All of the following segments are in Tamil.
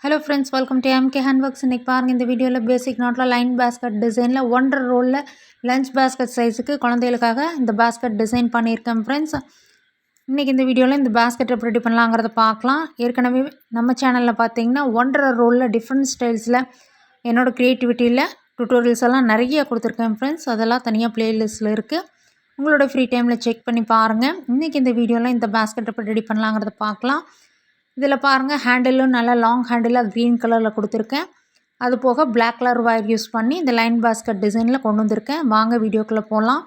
Hello friends, welcome to MK handworks. இன்றைக்கி பாருங்கள், இந்த வீடியோவில் பேசிக் நோட்டில் லைன் பேஸ்கட் டிசைனில் 1.5 ரோலில் லஞ்ச் பேஸ்கட் சைஸுக்கு குழந்தைகளுக்காக இந்த பேஸ்கட் டிசைன் பண்ணியிருக்கேன் ஃப்ரெண்ட்ஸ். இன்றைக்கி இந்த வீடியோவில் இந்த பேஸ்கெட் எப்படி ரெடி பண்ணலாங்கிறத பார்க்கலாம். ஏற்கனவே நம்ம சேனலில் பார்த்தீங்கன்னா 1.5 ரோலில் டிஃப்ரெண்ட் ஸ்டைல்ஸில் என்னோடய க்ரியேட்டிவிட்டியில் டுட்டோரியல்ஸ் எல்லாம் நிறைய கொடுத்துருக்கேன் ஃப்ரெண்ட்ஸ். அதெல்லாம் தனியாக ப்ளேலிஸ்ட்டில் இருக்குது. உங்களோட ஃப்ரீ டைமில் செக் பண்ணி பாருங்கள். இன்றைக்கி இந்த வீடியோவில் இந்த பேஸ்கெட் எப்படி ரெடி பண்ணலாங்கிறத பார்க்கலாம். இதில் பாருங்கள், ஹேண்டிலும் நல்லா லாங் ஹேண்டிலாக க்ரீன் கலரில் கொடுத்துருக்கேன். அது போக பிளாக் கலர் ஒயர் யூஸ் பண்ணி இந்த லைன் பேஸ்கட் டிசைனில் கொண்டு வந்திருக்கேன். வாங்க வீடியோக்குள்ளே போகலாம்.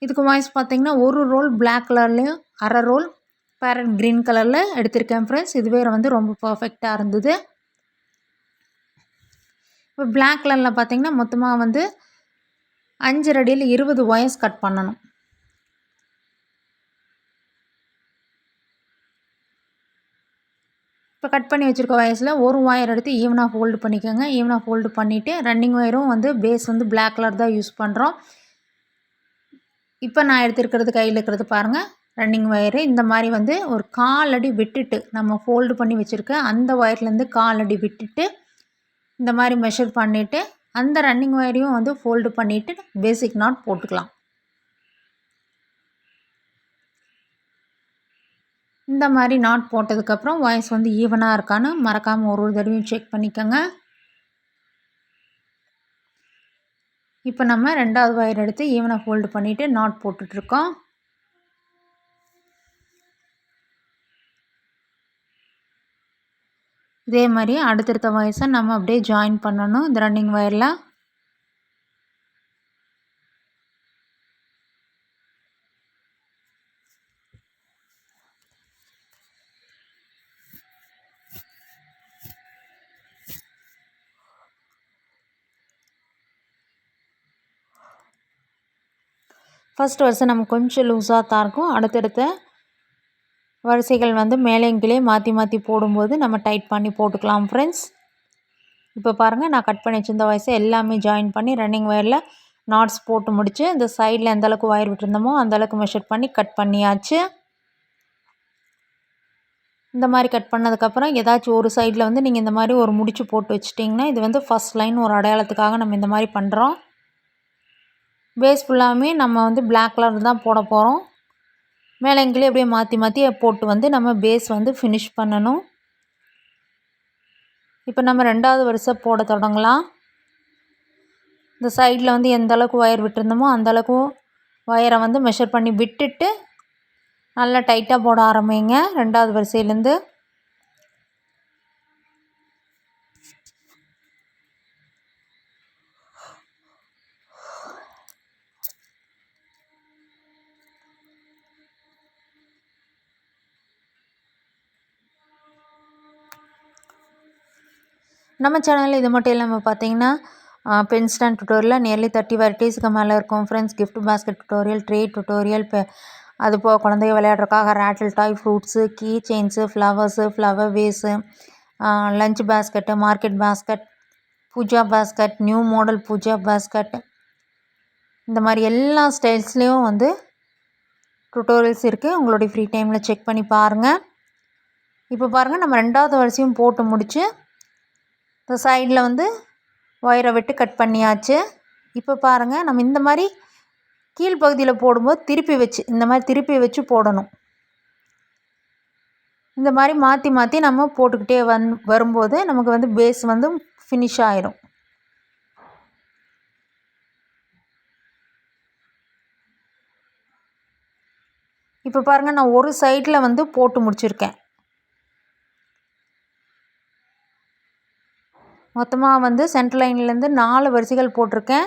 இதுக்கு வாய்ஸ் பார்த்திங்கன்னா ஒரு ரோல் பிளாக் கலர்லேயும் அரை ரோல் பேரட் க்ரீன் கலரில் எடுத்திருக்கேன் ஃப்ரெண்ட்ஸ். இதுவே ரொம்ப பர்ஃபெக்டாக இருந்தது. இப்போ பிளாக் கலரில் பார்த்திங்கன்னா மொத்தமாக 5 அடியில் 20 ஒயர்ஸ் கட் பண்ணணும். இப்போ கட் பண்ணி வச்சுருக்க ஒயர்ஸில் ஒரு ஒயர் எடுத்து ஈவனாக ஃபோல்டு பண்ணிக்கோங்க. ஈவனாக ஃபோல்டு பண்ணிவிட்டு ரன்னிங் ஒயரும் பேஸ் பிளாக் கலர் தான் யூஸ் பண்ணுறோம். இப்போ நான் எடுத்துருக்கிறது கையில் இருக்கிறது பாருங்கள், ரன்னிங் ஒயரு. இந்த மாதிரி ஒரு 4 அடி விட்டுட்டு நம்ம ஃபோல்டு பண்ணி வச்சுருக்க அந்த ஒயர்லேருந்து 4 அடி விட்டுட்டு இந்த மாதிரி மெஷர் பண்ணிவிட்டு அந்த ரன்னிங் ஒயரையும் ஃபோல்டு பண்ணிவிட்டு பேசிக் நாட் போட்டுக்கலாம். இந்த மாதிரி நாட் போட்டதுக்கப்புறம் வாய்ஸ் ஈவனாக இருக்கான்னு மறக்காமல் ஒரு தடவையும் செக் பண்ணிக்கோங்க. இப்போ நம்ம 2வது ஒயர் எடுத்து ஈவனாக ஃபோல்டு பண்ணிவிட்டு நாட் போட்டுட்ருக்கோம். இதே மாதிரி அடுத்தடுத்த வாய்ஸை நம்ம அப்படியே ஜாயின் பண்ணணும் இந்த ரன்னிங் ஒயரில். ஃபஸ்ட் வரிசை நம்ம கொஞ்சம் லூஸாக தான் இருக்கும். அடுத்தடுத்த வரிசைகள் மேலேயும் கீழே மாற்றி மாற்றி போடும்போது நம்ம டைட் பண்ணி போட்டுக்கலாம் ஃப்ரெண்ட்ஸ். இப்போ பாருங்கள், நான் கட் பண்ணி வச்சுருந்த வயசை எல்லாமே ஜாயின் பண்ணி ரன்னிங் ஒயரில் நாட்ஸ் போட்டு முடித்து இந்த சைடில் எந்தளவுக்கு ஒயர் விட்டுருந்தோமோ அந்தளவுக்கு மெஷர் பண்ணி கட் பண்ணியாச்சு. இந்த மாதிரி கட் பண்ணதுக்கப்புறம் ஏதாச்சும் ஒரு சைடில் நீங்கள் இந்த மாதிரி ஒரு முடிச்சு போட்டு வச்சிட்டிங்கன்னா இது ஃபஸ்ட் லைன் ஒரு அடையாளத்துக்காக நம்ம இந்த மாதிரி பண்ணுறோம். பேஸ் ஃபுல்லாமே நம்ம பிளாக் கலர் தான் போட போகிறோம். மேலே எங்கேயும் அப்படியே மாற்றி மாற்றி போட்டு நம்ம பேஸ் ஃபினிஷ் பண்ணணும். இப்போ நம்ம 2வது வரிசை போட தொடங்கலாம். இந்த சைடில் எந்த அளவுக்கு ஒயர் விட்டுருந்தோமோ அந்தளவுக்கு ஒயரை மெஷர் பண்ணி விட்டுட்டு நல்லா டைட்டாக போட ஆரம்பிங்க 2வது வரிசையிலேருந்து. நம்ம சேனலில் இது மட்டும் இல்லாமல் பார்த்தீங்கன்னா பென் ஸ்டாண்ட் டுட்டோரியலில் நியர்லி 30 வெரைட்டிஸ்க்கு மேலே இருக்கும் friends. Gift basket tutorial, tray tutorial, அது போக குழந்தைங்க விளையாடுறதுக்காக rattle toy, fruits, key chains, flowers, flower vase, lunch basket, market basket, pooja basket, new model pooja basket, இந்த மாதிரி எல்லா ஸ்டைல்ஸ்லேயும் டுட்டோரியல்ஸ் இருக்குது. உங்களுடைய ஃப்ரீ டைமில் செக் பண்ணி பாருங்கள். இப்போ பாருங்கள், நம்ம 2வது வரிசையும் போட்டு முடித்து இந்த சைடில் ஒயரை விட்டு கட் பண்ணியாச்சு. இப்போ பாருங்கள், நம்ம இந்த மாதிரி கீழ்ப்பகுதியில் போடும்போது இந்த மாதிரி திருப்பி வச்சு போடணும். இந்த மாதிரி மாற்றி மாற்றி நம்ம போட்டுக்கிட்டே வரும்போது நமக்கு பேஸ் ஃபினிஷ் ஆயிடும். இப்போ பாருங்கள், நான் ஒரு சைடில் போட்டு முடிச்சிருக்கேன். மொத்தமாக சென்டர் லைன்லேருந்து 4 வரிசைகள் போட்டிருக்கேன்.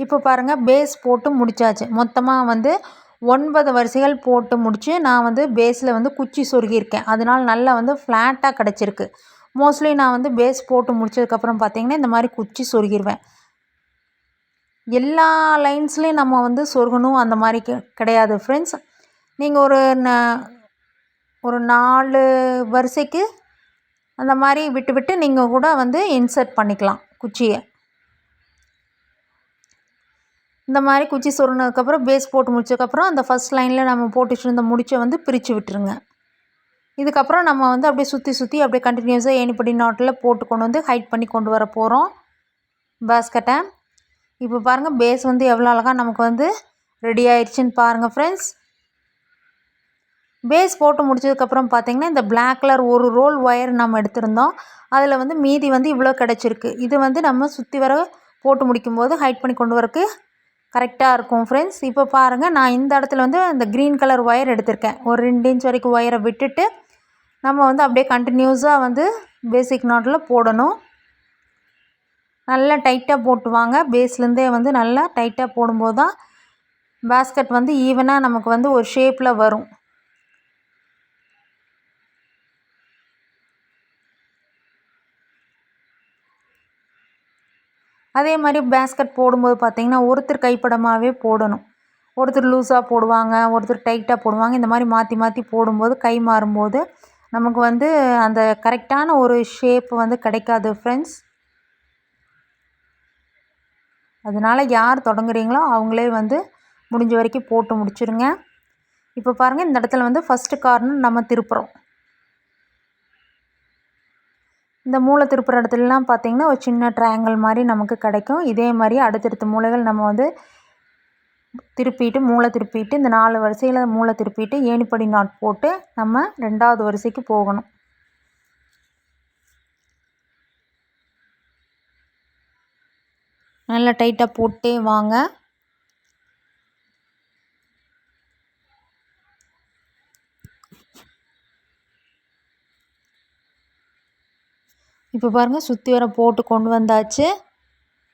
இப்போ பாருங்கள், பேஸ் போட்டு முடித்தாச்சு. மொத்தமாக 9 வரிசைகள் போட்டு முடித்து நான் பேஸில் குச்சி சொருகியிருக்கேன். அதனால் நல்லா ஃப்ளாட்டாக கிடச்சிருக்கு. மோஸ்ட்லி நான் பேஸ் போட்டு முடித்ததுக்கப்புறம் பார்த்திங்கன்னா இந்த மாதிரி குச்சி சொருகிடுவேன். எல்லா லைன்ஸ்லேயும் நம்ம சொருகணும் அந்த மாதிரி கிடையாது ஃப்ரெண்ட்ஸ். நீங்கள் ஒரு 4 வரிசைக்கு அந்த மாதிரி விட்டு விட்டு நீங்கள் கூட இன்சர்ட் பண்ணிக்கலாம் குச்சியை. இந்த மாதிரி குச்சி சொருனதுக்கப்புறம் பேஸ் போட்டு முடிச்சதுக்கப்புறம் அந்த ஃபஸ்ட் லைனில் நம்ம போட்டு வச்சுருந்த முடிச்சை வந்து பிரித்து விட்டுருங்க. இதுக்கப்புறம் நம்ம வந்து அப்படியே சுற்றி சுற்றி அப்படியே கண்டினியூஸாக ஏணிப்படி நாட்டில் போட்டு கொண்டு வந்து ஹைட் பண்ணி கொண்டு வர போகிறோம் பேஸ்கெட்டை. இப்போ பாருங்கள் பேஸ் வந்து எவ்வளோ அழகாக நமக்கு வந்து ரெடி ஆயிடுச்சுன்னு பாருங்கள் ஃப்ரெண்ட்ஸ். பேஸ் போட்டு முடிச்சதுக்கப்புறம் பார்த்திங்கன்னா இந்த பிளாக் கலர் ஒரு ரோல் ஒயர் நம்ம எடுத்திருந்தோம். அதில் வந்து மீதி வந்து இவ்வளோ கிடச்சிருக்கு. இது வந்து நம்ம சுற்றி வர போட்டு முடிக்கும்போது ஹைட் பண்ணி கொண்டு வரக்கு கரெக்டாக இருக்கும் ஃப்ரெண்ட்ஸ். இப்போ பாருங்கள் நான் இந்த இடத்துல வந்து இந்த க்ரீன் கலர் ஒயர் எடுத்திருக்கேன். ஒரு 2 இன்ச் வரைக்கும் ஒயரை விட்டுட்டு நம்ம வந்து அப்படியே கண்டினியூஸாக வந்து பேசிக் நாட்டில் போடணும். நல்லா டைட்டாக போட்டு வாங்க. பேஸ்லேருந்தே வந்து நல்லா டைட்டாக போடும்போது தான் பேஸ்கெட் வந்து ஈவனாக நமக்கு வந்து ஒரு ஷேப்பில் வரும். அதே மாதிரி பேஸ்கெட் போடும்போது பார்த்திங்கன்னா ஒருத்தர் கைப்படமாகவே போடணும். ஒருத்தர் லூஸாக போடுவாங்க, ஒருத்தர் டைட்டாக போடுவாங்க. இந்த மாதிரி மாற்றி மாற்றி போடும்போது கை மாறும்போது நமக்கு வந்து அந்த கரெக்டான ஒரு ஷேப் வந்து கிடைக்காது ஃப்ரெண்ட்ஸ். அதனால் யார் தொடங்குறீங்களோ அவங்களே வந்து முடிஞ்ச வரைக்கும் போட்டு முடிச்சுருங்க. இப்போ பாருங்கள் இந்த இடத்துல வந்து ஃபஸ்ட்டு கார்னர் நம்ம திருப்புறோம். இந்த மூளை திருப்புற இடத்துலலாம் பார்த்திங்கன்னா ஒரு சின்ன ட்ரையாங்கிள் மாதிரி நமக்கு கிடைக்கும். இதே மாதிரி அடுத்தடுத்த மூளைகள் நம்ம வந்து திருப்பிட்டு மூளை திருப்பிட்டு இந்த 4 வரிசையில் மூளை திருப்பிட்டு ஏணிப்படி நாட் போட்டு நம்ம 2வது வரிசைக்கு போகணும். நல்லா டைட்டாக போட்டே வாங்க. இப்போ பாருங்கள் சுற்றி வர போட்டு கொண்டு வந்தாச்சு.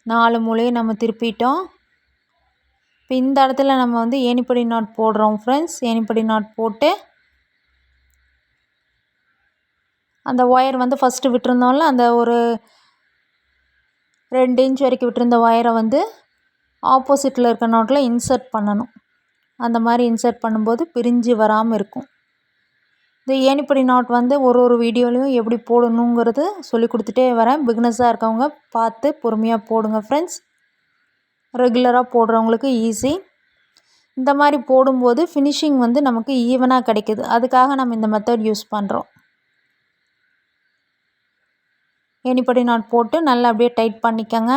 4 மூலையும் நம்ம திருப்பிட்டோம். இப்போ இந்த இடத்துல நம்ம வந்து ஏணிப்படி நாட் போடுறோம் ஃப்ரெண்ட்ஸ். ஏணிப்படி நாட் போட்டு அந்த ஒயர் வந்து ஃபஸ்ட்டு விட்டுருந்தோம்ல அந்த ஒரு 2 இன்ச் வரைக்கும் விட்டுருந்த ஒயரை வந்து ஆப்போசிட்டில் இருக்க நாட்டில் இன்சர்ட் பண்ணணும். அந்த மாதிரி இன்சர்ட் பண்ணும்போது பிரிஞ்சு வராமல் இருக்கும். இந்த ஏணிப்படி நாட் வந்து ஒரு வீடியோலையும் எப்படி போடணுங்கிறது சொல்லி கொடுத்துட்டே வரேன். பிகினஸாக இருக்கவங்க பார்த்து பொறுமையாக போடுங்க ஃப்ரெண்ட்ஸ். ரெகுலராக போடுறவங்களுக்கு ஈஸி. இந்த மாதிரி போடும்போது ஃபினிஷிங் வந்து நமக்கு ஈவனாக கிடைக்குது. அதுக்காக நம்ம இந்த மெத்தட் யூஸ் பண்ணுறோம். ஏணிப்படி நாட் போட்டு நல்லா அப்படியே டைட் பண்ணிக்கங்க.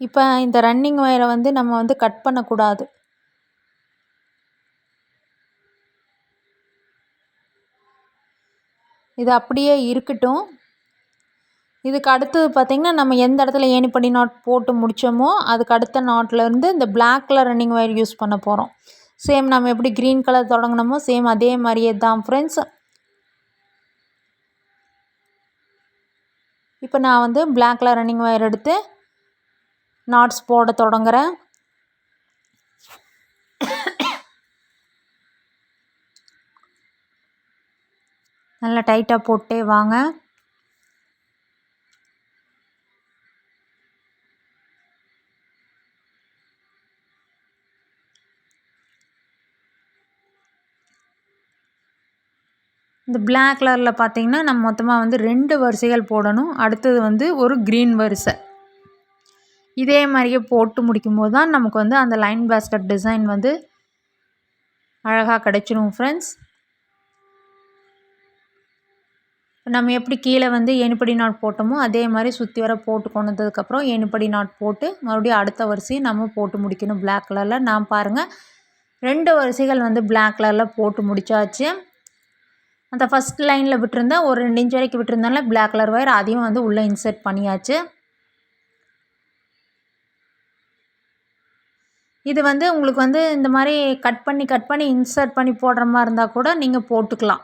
இப்போ இந்த ரன்னிங் ஒயரை வந்து நம்ம வந்து கட் பண்ணக்கூடாது. இது அப்படியே இருக்கட்டும். இதுக்கு அடுத்தது பார்த்திங்கன்னா நம்ம எந்த இடத்துல ஏணிப்படி நாட் போட்டு முடித்தோமோ அதுக்கு அடுத்த நாட்லேருந்து இந்த black colour running wire use பண்ண போகிறோம். சேம் நம்ம எப்படி க்ரீன் கலர் தொடங்கினோமோ சேம் அதே மாதிரியே தான் ஃப்ரெண்ட்ஸ். இப்போ நான் வந்து பிளாக் கலர் ரன்னிங் ஒயர் எடுத்து நாட்ஸ் போட தொடங்குறேன். நல்லா டைட்டாக போட்டே வாங்க. இந்த பிளாக் கலரில் பார்த்திங்கன்னா நம்ம மொத்தமாக வந்து 2 வரிசைகள் போடணும். அடுத்தது வந்து ஒரு க்ரீன் வரிசை. இதே மாதிரியே போட்டு முடிக்கும்போது தான் நமக்கு வந்து அந்த லைன் பேஸ்கெட் டிசைன் வந்து அழகாக கிடைச்சிடும் ஃப்ரெண்ட்ஸ். நம்ம எப்படி கீழே வந்து ஏணிப்படி நாட் போட்டோமோ அதே மாதிரி சுற்றி வர போட்டு கொண்டு வந்ததுக்கப்புறம் ஏணிப்படி நாட் போட்டு மறுபடியும் அடுத்த வரிசையை நம்ம போட்டு முடிக்கணும் பிளாக் கலரில். நான் பாருங்கள் 2 வரிசைகள் வந்து பிளாக் கலரில் போட்டு முடித்தாச்சு. அந்த ஃபஸ்ட் லைனில் விட்டுருந்தேன் ஒரு 2 இன்ச் வரைக்கும் விட்டுருந்தால பிளாக் கலர் ஒயர் அதையும் வந்து உள்ளே இன்சர்ட் பண்ணியாச்சு. இது வந்து உங்களுக்கு வந்து இந்த மாதிரி கட் பண்ணி இன்சர்ட் பண்ணி போடுற மாதிரி இருந்தால் கூட நீங்கள் போட்டுக்கலாம்.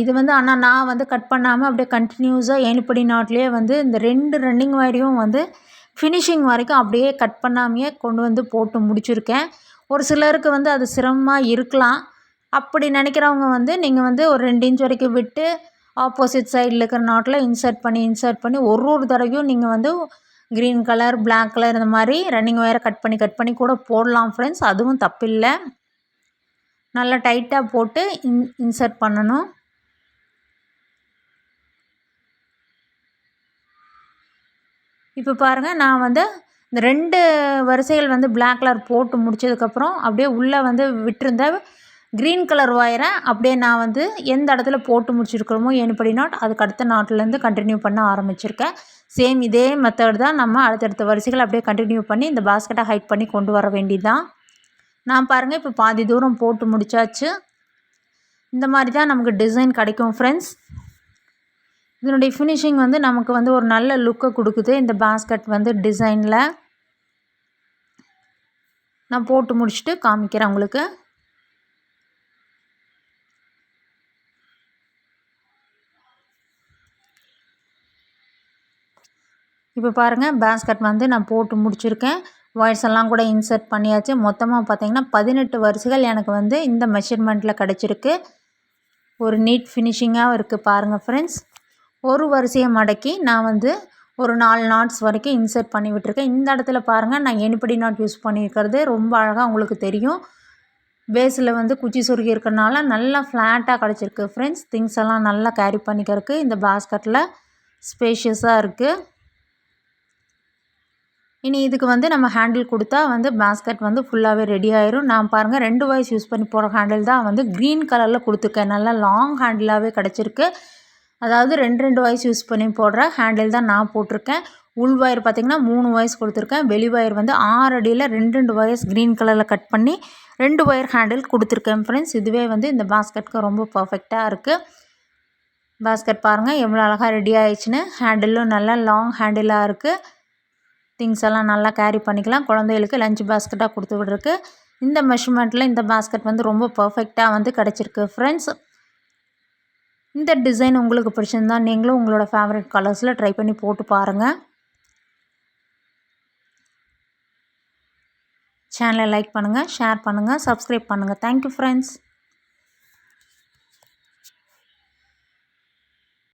இது வந்து ஆனால் நான் வந்து கட் பண்ணாமல் அப்படியே கண்டினியூஸாக ஏணிப்படி நாட்லேயே வந்து இந்த 2 ரன்னிங் ஒயரையும் வந்து ஃபினிஷிங் வரைக்கும் அப்படியே கட் பண்ணாமையே கொண்டு வந்து போட்டு முடிச்சுருக்கேன். ஒரு சிலருக்கு வந்து அது சிரமமாக இருக்கலாம். அப்படி நினைக்கிறவங்க வந்து நீங்கள் வந்து ஒரு 2 இன்ச் வரைக்கும் விட்டு ஆப்போசிட் சைடில் இருக்கிற நாட்டில் இன்சர்ட் பண்ணி ஒரு தடவையும் நீங்கள் வந்து க்ரீன் கலர், பிளாக் கலர் இந்த மாதிரி ரன்னிங் ஒயரை கட் பண்ணி கூட போடலாம் ஃப்ரெண்ட்ஸ். அதுவும் தப்பில்லை. நல்லா டைட்டாக போட்டு இன்சர்ட் பண்ணணும். இப்போ பாருங்கள், நான் வந்து இந்த 2 வரிசைகள் வந்து பிளாக் கலர் போட்டு முடித்ததுக்கப்புறம் அப்படியே உள்ளே வந்து விட்டுருந்த க்ரீன் கலர் ஒயரை அப்படியே நான் வந்து எந்த இடத்துல போட்டு முடிச்சிருக்கிறோமோ ஏணிப்படி நாட், அதுக்கு அடுத்த நாட்லேருந்து கண்டினியூ பண்ண ஆரம்பிச்சிருக்கேன். சேம் இதே மெத்தட் தான் நம்ம அடுத்தடுத்த வரிசைகள் அப்படியே கண்டினியூ பண்ணி இந்த பாஸ்கெட்டை ஹைட் பண்ணி கொண்டு வர வேண்டியதுதான். நான் பாருங்கள் இப்போ பாதி தூரம் போட்டு முடித்தாச்சு. இந்த மாதிரி தான் நமக்கு டிசைன் கிடைக்கும் ஃப்ரெண்ட்ஸ். இதனுடைய ஃபினிஷிங் வந்து நமக்கு வந்து ஒரு நல்ல லுக்கை கொடுக்குது இந்த பாஸ்கெட் வந்து டிசைனில். நான் போட்டு முடிச்சுட்டு காமிக்கிறேன் உங்களுக்கு. இப்போ பாருங்கள், பாஸ்கெட் வந்து நான் போட்டு முடிச்சிருக்கேன். ஒயர்ஸ் எல்லாம் கூட இன்சர்ட் பண்ணியாச்சு. மொத்தமாக பார்த்திங்கன்னா 18 வரிசைகள் எனக்கு வந்து இந்த மெஷர்மெண்ட்டில் கிடச்சிருக்கு. ஒரு நீட் ஃபினிஷிங்காக இருக்குது பாருங்கள் ஃப்ரெண்ட்ஸ். ஒரு வரிசையை மடக்கி நான் வந்து ஒரு 4 நாட்ஸ் வரைக்கும் இன்சர்ட் பண்ணி விட்டுருக்கேன். இந்த இடத்துல பாருங்கள், நான் ஏணிப்படி நாட் யூஸ் பண்ணியிருக்கிறது ரொம்ப அழகாக உங்களுக்கு தெரியும். பேஸில் வந்து குச்சி சொருகி இருக்கிறனால நல்லா ஃப்ளாட்டாக கிடச்சிருக்கு ஃப்ரெண்ட்ஸ். திங்ஸ் எல்லாம் நல்லா கேரி பண்ணிக்கிறதுக்கு இந்த பாஸ்கெட்டில் ஸ்பேஷியஸாக இருக்குது. இனி இதுக்கு வந்து நம்ம ஹேண்டில் கொடுத்தா வந்து பாஸ்கெட் வந்து ஃபுல்லாகவே ரெடி ஆயிரும். நான் பாருங்கள் 2 வாய்ஸ் யூஸ் பண்ணி போகிற ஹேண்டில் தான் வந்து க்ரீன் கலரில் கொடுத்துருக்கேன். நல்லா லாங் ஹேண்டிலாகவே கிடச்சிருக்கு. அதாவது 2 வாய்ஸ் யூஸ் பண்ணி போடுற ஹேண்டில் தான் நான் போட்டிருக்கேன். உள் ஒயர் பார்த்திங்கன்னா 3 வாய்ஸ் கொடுத்துருக்கேன். வெளி ஒயர் வந்து 6 அடியில் 2 வயர்ஸ் க்ரீன் கலரில் கட் பண்ணி 2 ஒயர் ஹேண்டில் கொடுத்துருக்கேன் ஃப்ரெண்ட்ஸ். இதுவே வந்து இந்த பாஸ்கெட்டுக்கு ரொம்ப பர்ஃபெக்டாக இருக்குது. பாஸ்கெட் பாருங்கள் எவ்வளோ அழகாக ரெடி ஆயிடுச்சுன்னு. ஹேண்டிலும் நல்லா லாங் ஹேண்டிலாக இருக்குது. திங்ஸ் எல்லாம் நல்லா கேரி பண்ணிக்கலாம். குழந்தைகளுக்கு லஞ்ச் பாஸ்கெட்டாக கொடுத்து விட்ருக்கு. இந்த மெஷர்மெண்ட்டில் இந்த பாஸ்கெட் வந்து ரொம்ப பர்ஃபெக்டாக வந்து கிடச்சிருக்கு ஃப்ரெண்ட்ஸ். இந்த டிசைன் உங்களுக்கு பிடிச்சிருந்தா நீங்களும் உங்களோட ஃபேவரட் கலர்ஸில் ட்ரை பண்ணி போட்டு பாருங்கள். சேனலை லைக் பண்ணுங்கள், ஷேர் பண்ணுங்கள், சப்ஸ்கிரைப் பண்ணுங்கள். Thank you friends.